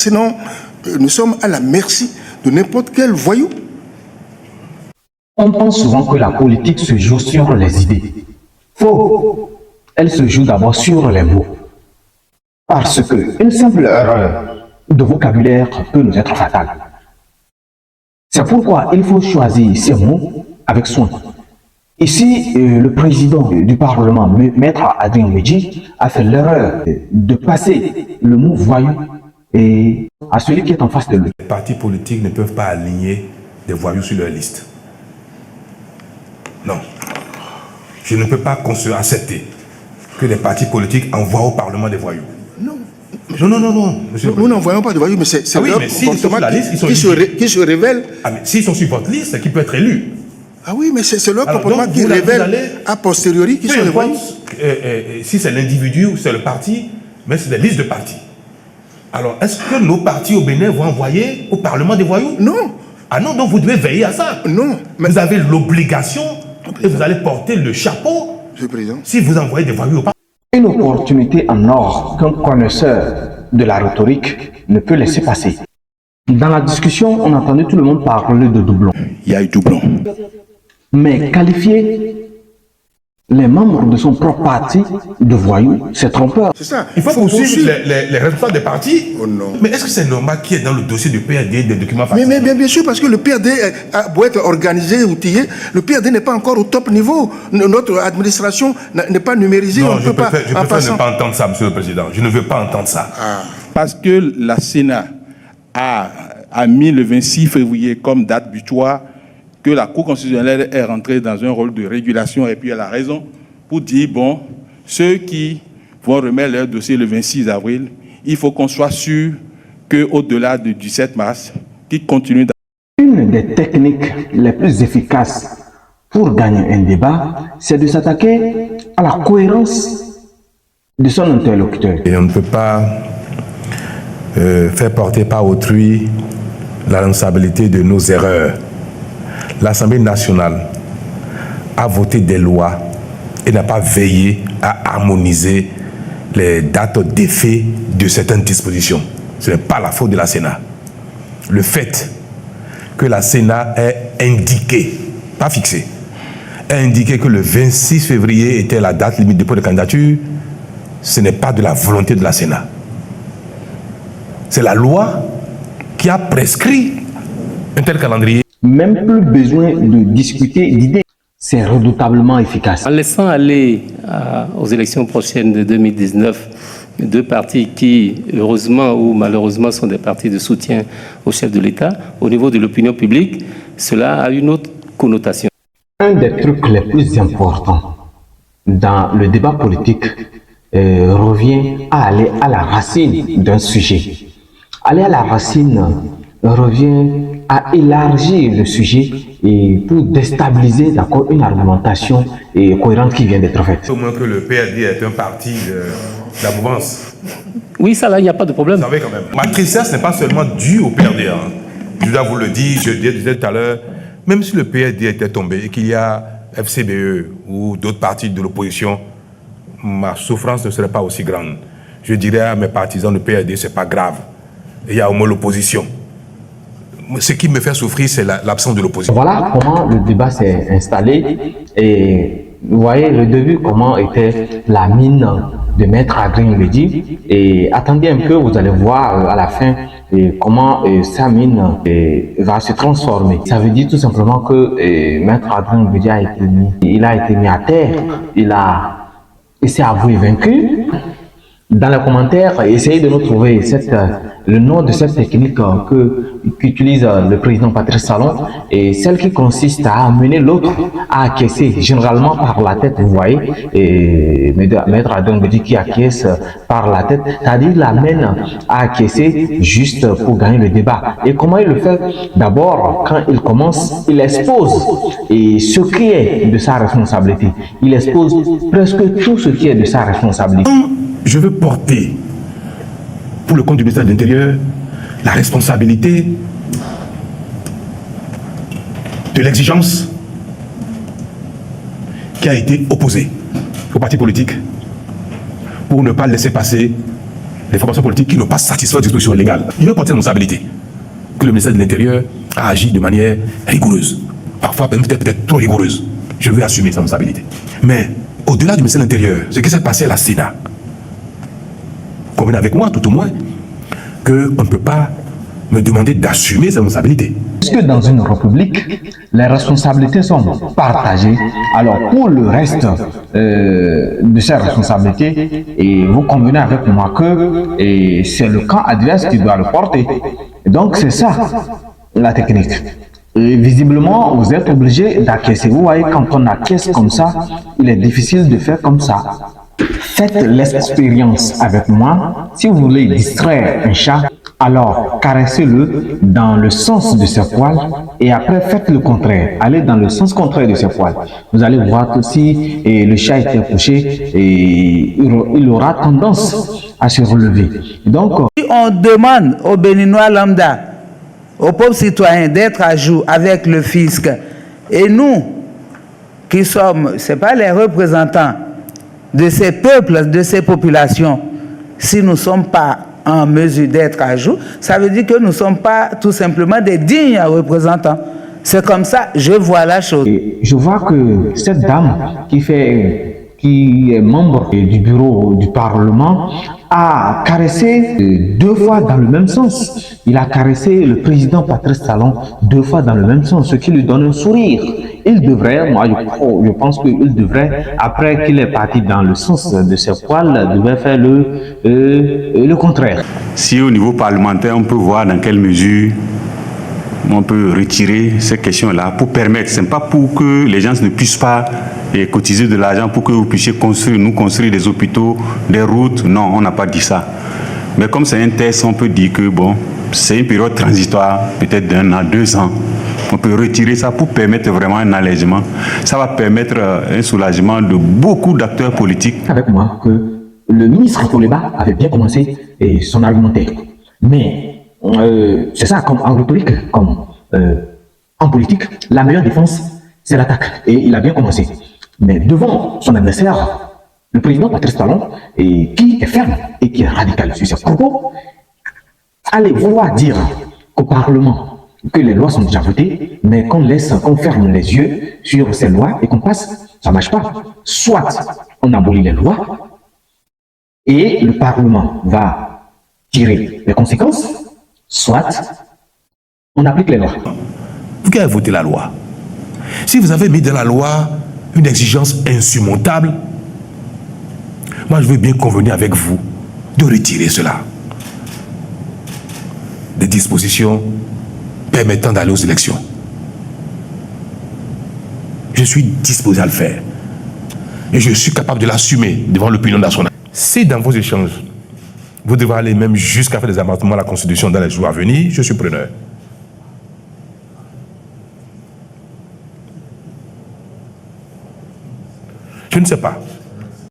Sinon, nous sommes à la merci de n'importe quel voyou. On pense souvent que la politique se joue sur les idées. Faux. Elle se joue d'abord sur les mots. Parce qu'une simple erreur de vocabulaire peut nous être fatale. C'est pourquoi il faut choisir ses mots avec soin. Ici, le président du Parlement, Maître Adrien Mbedji, a fait l'erreur de passer le mot voyou et à celui qui est en face de lui. Les partis politiques ne peuvent pas aligner des voyous sur leur liste. Non. Je ne peux pas accepter que les partis politiques envoient au Parlement des voyous. Non. Non. Nous n'envoyons pas de voyous, mais c'est leur comportement qui se révèle. Ah, mais s'ils sont sur votre liste, qui peut être élu. Ah oui, mais c'est leur comportement qui révèle a posteriori qui sont les voyous. Si c'est l'individu ou c'est le parti, mais c'est des listes de partis. Alors, est-ce que nos partis au Bénin vont envoyer au Parlement des voyous? Non. Ah non, donc vous devez veiller à ça. Non. Mais vous avez l'obligation et vous allez porter le chapeau si vous envoyez des voyous au Parlement. Une opportunité en or qu'un connaisseur de la rhétorique ne peut laisser passer. Dans la discussion, on a entendu tout le monde parler de doublons. Il y a eu doublon. Mais qualifier les membres de son propre parti de voyous, c'est trompeur. C'est ça. Il faut poursuivre les responsables des partis. Oh non. Mais est-ce que c'est normal qu'il y ait dans le dossier du PRD des documents falsifiés? Mais bien sûr, parce que le PRD a beau être organisé, outillé, le PRD n'est pas encore au top niveau. Notre administration n'est pas numérisée. Non, on je ne peut pas. préfère ne pas entendre ça, Monsieur le Président. Je ne veux pas entendre ça. Parce que la Sénat a mis le 26 février comme date butoir, que la Cour constitutionnelle est rentrée dans un rôle de régulation, et puis elle a raison pour dire, bon, ceux qui vont remettre leur dossier le 26 avril, il faut qu'on soit sûr qu'au-delà du 17 mars, qu'ils continuent. Une des techniques les plus efficaces pour gagner un débat, c'est de s'attaquer à la cohérence de son interlocuteur. Et on ne peut pas faire porter par autrui la responsabilité de nos erreurs. L'Assemblée nationale a voté des lois et n'a pas veillé à harmoniser les dates d'effet de certaines dispositions. Ce n'est pas la faute de la Sénat. Le fait que la Sénat ait indiqué, pas fixé, ait indiqué que le 26 février était la date limite de dépôt de candidature, ce n'est pas de la volonté de la Sénat. C'est la loi qui a prescrit un tel calendrier. Même plus besoin de discuter d'idées. C'est redoutablement efficace. En laissant aller aux élections prochaines de 2019 deux partis qui, heureusement ou malheureusement, sont des partis de soutien au chef de l'État, au niveau de l'opinion publique, cela a une autre connotation. Un des trucs les plus importants dans le débat politique revient à aller à la racine d'un sujet. Aller à la racine revient à élargir le sujet et pour déstabiliser d'accord une argumentation cohérente qui vient d'être faite. Au moins que le PRD est un parti de la mouvance. Oui, ça là, il n'y a pas de problème. Vous savez quand même. Ma tristesse n'est pas seulement due au PRD. Je dois vous le dire, je disais tout à l'heure, même si le PRD était tombé et qu'il y a FCBE ou d'autres partis de l'opposition, ma souffrance ne serait pas aussi grande. Je dirais à mes partisans, le PRD, c'est pas grave. Il y a au moins l'opposition. Ce qui me fait souffrir, c'est l'absence de l'opposition. Voilà comment le débat s'est installé. Et vous voyez le début, comment était la mine de Maître Adrien Mbedji. Et attendez un peu, vous allez voir à la fin comment sa mine va se transformer. Ça veut dire tout simplement que Maître Adrien Mbedji a été mis à terre. Il s'est avoué vaincu. Dans les commentaires, essayez de nous trouver le nom de cette technique qu'utilise le président Patrice Talon, et celle qui consiste à amener l'autre à acquiescer, généralement par la tête, vous voyez, et Maître Adrien Mbedji qui acquiesce par la tête, c'est-à-dire il l'amène à acquiescer juste pour gagner le débat. Et comment il le fait? D'abord, quand il commence, il expose ce qui est de sa responsabilité. Il expose presque tout ce qui est de sa responsabilité. Je veux porter, pour le compte du ministère de l'Intérieur, la responsabilité de l'exigence qui a été opposée aux partis politiques pour ne pas laisser passer les formations politiques qui n'ont pas satisfait aux dispositions légales. Il veut porter la responsabilité que le ministère de l'Intérieur a agi de manière rigoureuse, parfois peut-être trop rigoureuse. Je veux assumer sa responsabilité. Mais au-delà du ministère de l'Intérieur, ce qui s'est passé à la Sénat, convenez avec moi tout au moins qu'on ne peut pas me demander d'assumer ses responsabilités. Puisque dans une république, les responsabilités sont partagées, alors pour le reste de ces responsabilités, et vous convenez avec moi que c'est le camp adverse qui doit le porter. Et donc c'est ça la technique. Et visiblement, vous êtes obligé d'acquiescer. Vous voyez, quand on acquiesce comme ça, il est difficile de faire comme ça. Faites l'expérience avec moi. Si vous voulez distraire un chat, alors caressez-le dans le sens de ses poils et après faites le contraire. Allez dans le sens contraire de ses poils. Vous allez voir que si le chat était couché, il aura tendance à se relever. Donc, si on demande aux Béninois lambda, aux pauvres citoyens d'être à jour avec le fisc, et nous qui sommes, ce n'est pas les représentants de ces peuples, de ces populations, si nous ne sommes pas en mesure d'être à jour, ça veut dire que nous ne sommes pas tout simplement des dignes représentants. C'est comme ça, je vois la chose. Et je vois que cette dame qui est membre du bureau du Parlement a caressé 2 fois dans le même sens. Il a caressé le président Patrice Talon 2 fois dans le même sens, ce qui lui donne un sourire. Il devrait, moi je pense qu'il devrait, après qu'il est parti dans le sens de ses poils, devrait faire le contraire. Si au niveau parlementaire, on peut voir dans quelle mesure on peut retirer ces questions-là pour permettre, ce n'est pas pour que les gens ne puissent pas cotiser de l'argent pour que vous puissiez construire des hôpitaux, des routes. Non, on n'a pas dit ça. Mais comme c'est un test, on peut dire que bon, c'est une période transitoire, peut-être d'1 an, 2 ans. On peut retirer ça pour permettre vraiment un allègement. Ça va permettre un soulagement de beaucoup d'acteurs politiques. Avec moi que le ministre Koleba avait bien commencé son argumentaire. Mais c'est ça, comme en rhétorique, comme en politique, la meilleure défense, c'est l'attaque. Et il a bien commencé. Mais devant son adversaire, le président Patrice Talon, qui est ferme et qui est radical sur ses propos, allez vouloir dire au Parlement que les lois sont déjà votées, mais qu'on ferme les yeux sur ces lois et qu'on passe, ça ne marche pas. Soit on abolit les lois et le Parlement va tirer les conséquences, soit on applique les lois. Vous qui avez voté la loi, si vous avez mis dans la loi une exigence insurmontable, moi je veux bien convenir avec vous de retirer cela. Des dispositions permettant d'aller aux élections. Je suis disposé à le faire. Et je suis capable de l'assumer devant l'opinion nationale. Si dans vos échanges, vous devez aller même jusqu'à faire des amendements à la Constitution dans les jours à venir, je suis preneur. Je ne sais pas.